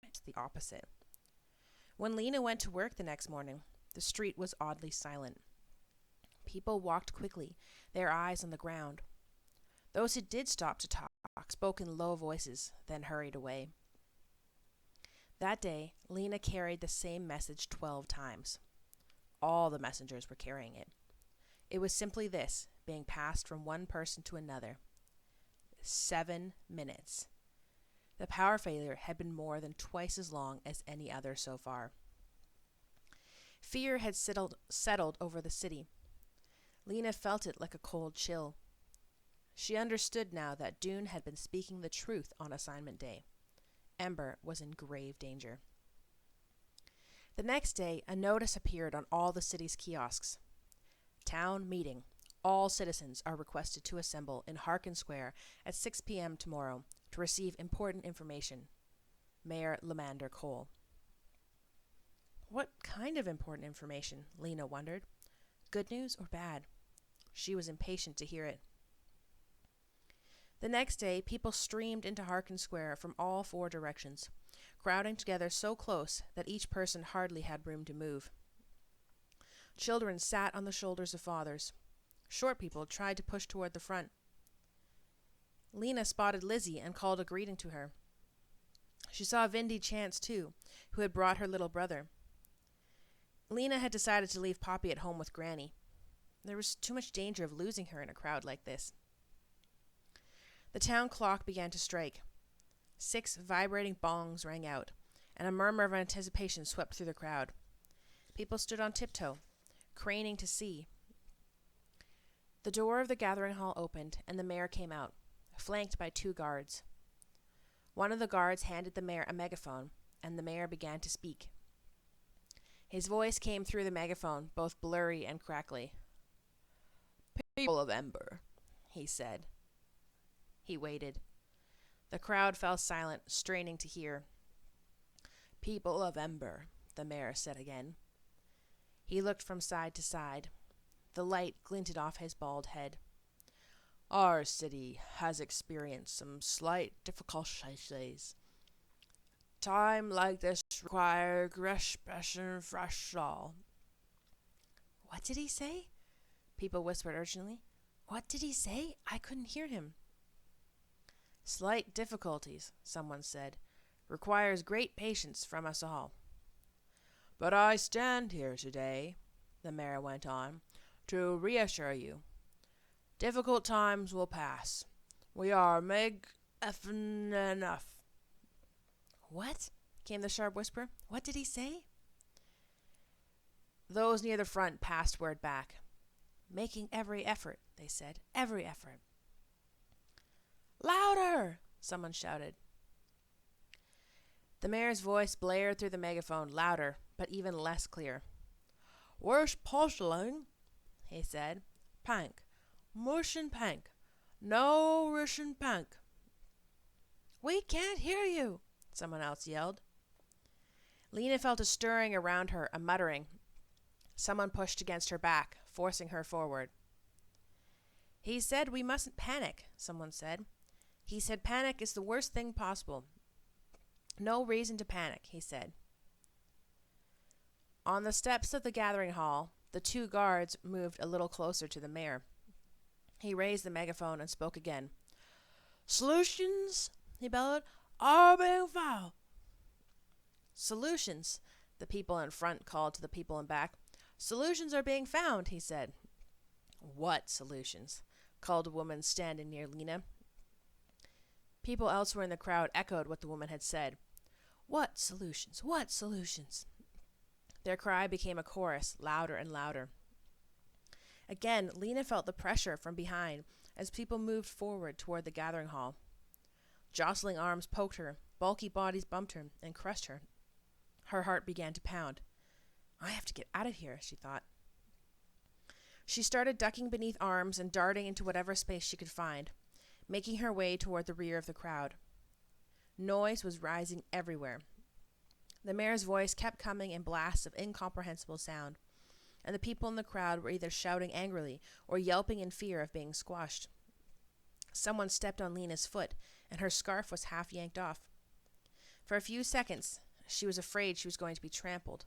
it's the opposite. When Lena went to work the next morning, the street was oddly silent. People walked quickly, their eyes on the ground. Those who did stop to talk spoke in low voices, then hurried away. That day, Lena carried the same message 12 times. All the messengers were carrying it. It was simply this, being passed from one person to another. 7 minutes. The power failure had been more than twice as long as any other so far. Fear had settled over the city. Lena felt it like a cold chill. She understood now that Doon had been speaking the truth on assignment day. Ember was in grave danger. The next day, a notice appeared on all the city's kiosks. Town meeting. All citizens are requested to assemble in Harkin Square at 6 p.m. tomorrow to receive important information. Mayor Lamander Cole. What kind of important information? Lena wondered. Good news or bad? She was impatient to hear it. The next day, people streamed into Harkin Square from all 4 directions, crowding together so close that each person hardly had room to move. Children sat on the shoulders of fathers. Short people tried to push toward the front. Lena spotted Lizzie and called a greeting to her. She saw Vindy Chance, too, who had brought her little brother. Lena had decided to leave Poppy at home with Granny. There was too much danger of losing her in a crowd like this. The town clock began to strike. 6 vibrating bongs rang out, and a murmur of anticipation swept through the crowd. People stood on tiptoe, craning to see. The door of the gathering hall opened, and the mayor came out, flanked by 2 guards. One of the guards handed the mayor a megaphone, and the mayor began to speak. His voice came through the megaphone, both blurry and crackly. "People of Ember," he said. He waited. The crowd fell silent, straining to hear. "People of Ember," the mayor said again. He looked from side to side. The light glinted off his bald head. "Our city has experienced some slight difficulties. Time like this requires fresh all." What did he say? People whispered urgently. What did he say? I couldn't hear him. Slight difficulties, someone said, requires great patience from us all. "But I stand here today," the mayor went on, "to reassure you. Difficult times will pass. We are effin' enough." What? Came the sharp whisper. What did he say? Those near the front passed word back. "Making every effort," they said. "Every effort." "Louder!" someone shouted. The mayor's voice blared through the megaphone, louder, but even less clear. "Where's porcelain?" he said. "Pank. Mushin pank. No Russian pank." "We can't hear you," someone else yelled. Lena felt a stirring around her, a muttering. Someone pushed against her back, forcing her forward. "He said we mustn't panic," someone said. "He said panic is the worst thing possible. No reason to panic," he said. On the steps of the gathering hall, the 2 guards moved a little closer to the mayor. He raised the megaphone and spoke again. "Solutions," he bellowed, "are being found." "Solutions," the people in front called to the people in back. "Solutions are being found," he said. "What solutions?" called a woman standing near Lena. People elsewhere in the crowd echoed what the woman had said. "What solutions? What solutions?" Their cry became a chorus, louder and louder. Again, Lena felt the pressure from behind as people moved forward toward the gathering hall. Jostling arms poked her, bulky bodies bumped her and crushed her. Her heart began to pound. "I have to get out of here," she thought. She started ducking beneath arms and darting into whatever space she could find, making her way toward the rear of the crowd. Noise was rising everywhere. The mayor's voice kept coming in blasts of incomprehensible sound, and the people in the crowd were either shouting angrily or yelping in fear of being squashed. Someone stepped on Lena's foot, and her scarf was half yanked off. For a few seconds, she was afraid she was going to be trampled.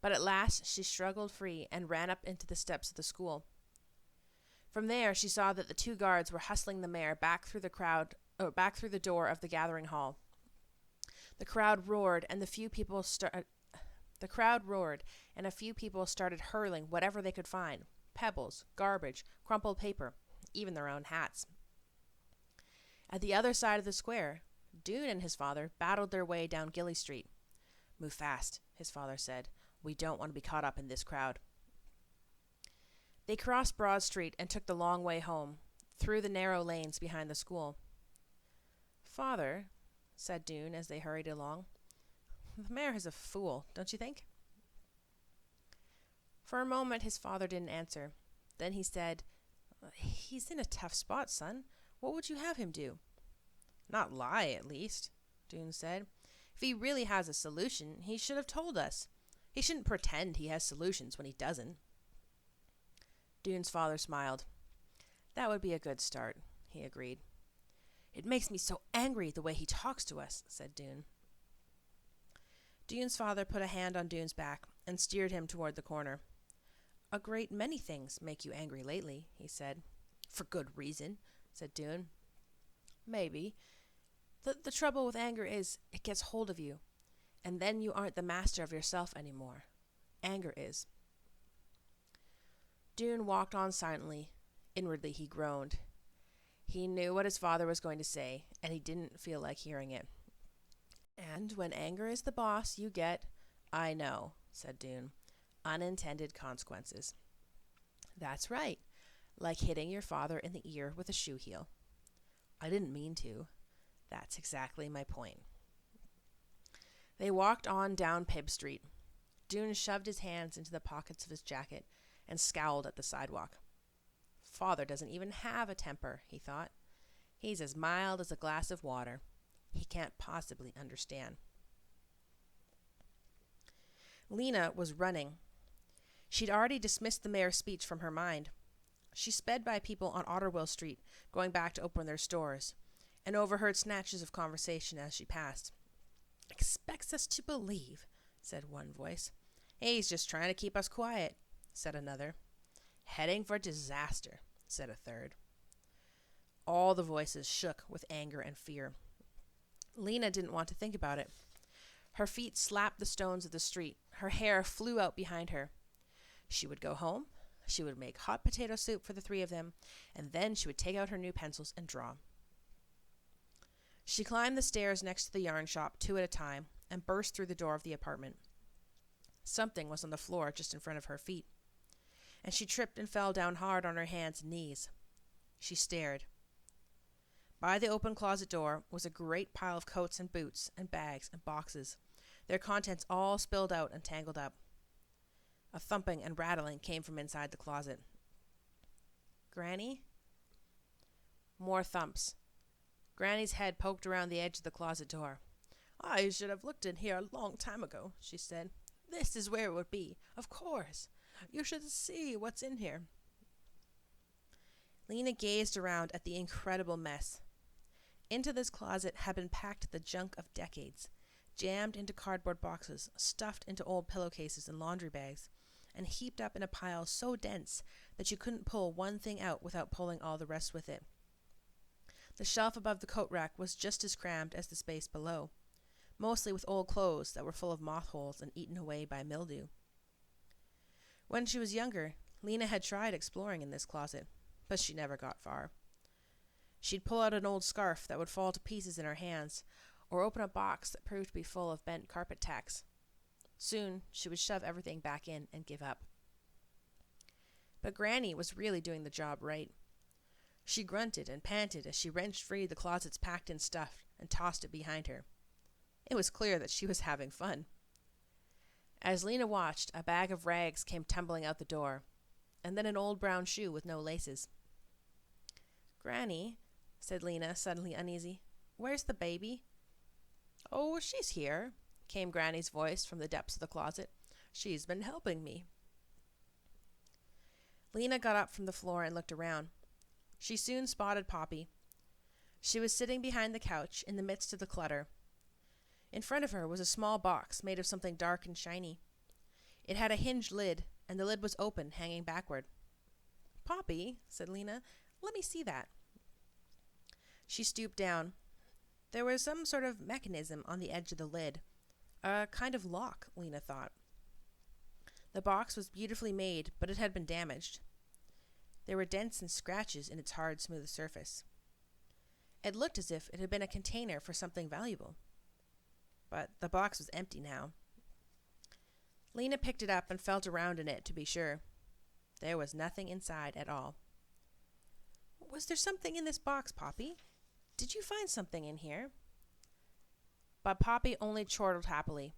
But at last, she struggled free and ran up into the steps of the school. From there, she saw that the two guards were hustling the mare back through the door of the gathering hall. The crowd roared, and a few people started hurling whatever they could find: pebbles, garbage, crumpled paper, even their own hats. At the other side of the square, Doon and his father battled their way down Gilly Street. "Move fast," his father said. "We don't want to be caught up in this crowd." They crossed Broad Street and took the long way home, through the narrow lanes behind the school. "Father," said Doon as they hurried along, "the mayor is a fool, don't you think?" For a moment his father didn't answer. Then he said, "He's in a tough spot, son. What would you have him do?" "Not lie, at least," Doon said. "If he really has a solution, he should have told us. He shouldn't pretend he has solutions when he doesn't." Doon's father smiled. "That would be a good start," he agreed. "It makes me so angry the way he talks to us," said Doon. Doon's father put a hand on Doon's back and steered him toward the corner. "A great many things make you angry lately," he said. "For good reason," said Doon. "Maybe. The trouble with anger is it gets hold of you, and then you aren't the master of yourself anymore. Anger is." Doon walked on silently. Inwardly he groaned. He knew what his father was going to say, and he didn't feel like hearing it. "And when anger is the boss, you get—" "I know," said Doon. "Unintended consequences." "That's right. Like hitting your father in the ear with a shoe heel." "I didn't mean to." "That's exactly my point." They walked on down Pibb Street. Doon shoved his hands into the pockets of his jacket and scowled at the sidewalk. "Father doesn't even have a temper," he thought. "He's as mild as a glass of water. He can't possibly understand." Lena was running. She'd already dismissed the mayor's speech from her mind. She sped by people on Otterwell Street, going back to open their stores, and overheard snatches of conversation as she passed. "Expects us to believe," said one voice. "He's just trying to keep us quiet," said another. "Heading for disaster," said a third. All the voices shook with anger and fear. Lena didn't want to think about it. Her feet slapped the stones of the street. Her hair flew out behind her. She would go home. She would make hot potato soup for the three of them, and then she would take out her new pencils and draw. She climbed the stairs next to the yarn shop, two at a time, and burst through the door of the apartment. Something was on the floor just in front of her feet, and she tripped and fell down hard on her hands and knees. She stared. By the open closet door was a great pile of coats and boots and bags and boxes, their contents all spilled out and tangled up. A thumping and rattling came from inside the closet. "Granny?" More thumps. Granny's head poked around the edge of the closet door. "I should have looked in here a long time ago," she said. "This is where it would be. Of course. You should see what's in here." Lena gazed around at the incredible mess. Into this closet had been packed the junk of decades, jammed into cardboard boxes, stuffed into old pillowcases and laundry bags, and heaped up in a pile so dense that you couldn't pull one thing out without pulling all the rest with it. The shelf above the coat rack was just as crammed as the space below, mostly with old clothes that were full of moth holes and eaten away by mildew. When she was younger, Lena had tried exploring in this closet, but she never got far. She'd pull out an old scarf that would fall to pieces in her hands, or open a box that proved to be full of bent carpet tacks. Soon, she would shove everything back in and give up. But Granny was really doing the job right. She grunted and panted as she wrenched free the closet's packed-in stuff and tossed it behind her. It was clear that she was having fun. As Lena watched, a bag of rags came tumbling out the door, and then an old brown shoe with no laces. "Granny," said Lena, suddenly uneasy, "where's the baby?" "Oh, she's here," came Granny's voice from the depths of the closet. "She's been helping me." Lena got up from the floor and looked around. She soon spotted Poppy. She was sitting behind the couch in the midst of the clutter. In front of her was a small box made of something dark and shiny. It had a hinged lid, and the lid was open, hanging backward. "Poppy," said Lena, "let me see that." She stooped down. There was some sort of mechanism on the edge of the lid. A kind of lock, Lena thought. The box was beautifully made, but it had been damaged. There were dents and scratches in its hard, smooth surface. It looked as if it had been a container for something valuable. But the box was empty now. Lena picked it up and felt around in it to be sure. There was nothing inside at all. "Was there something in this box, Poppy? Did you find something in here?" But Poppy only chortled happily.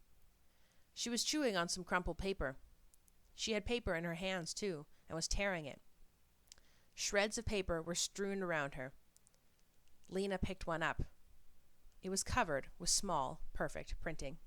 She was chewing on some crumpled paper. She had paper in her hands, too, and was tearing it. Shreds of paper were strewn around her. Lena picked one up. It was covered with small, perfect printing.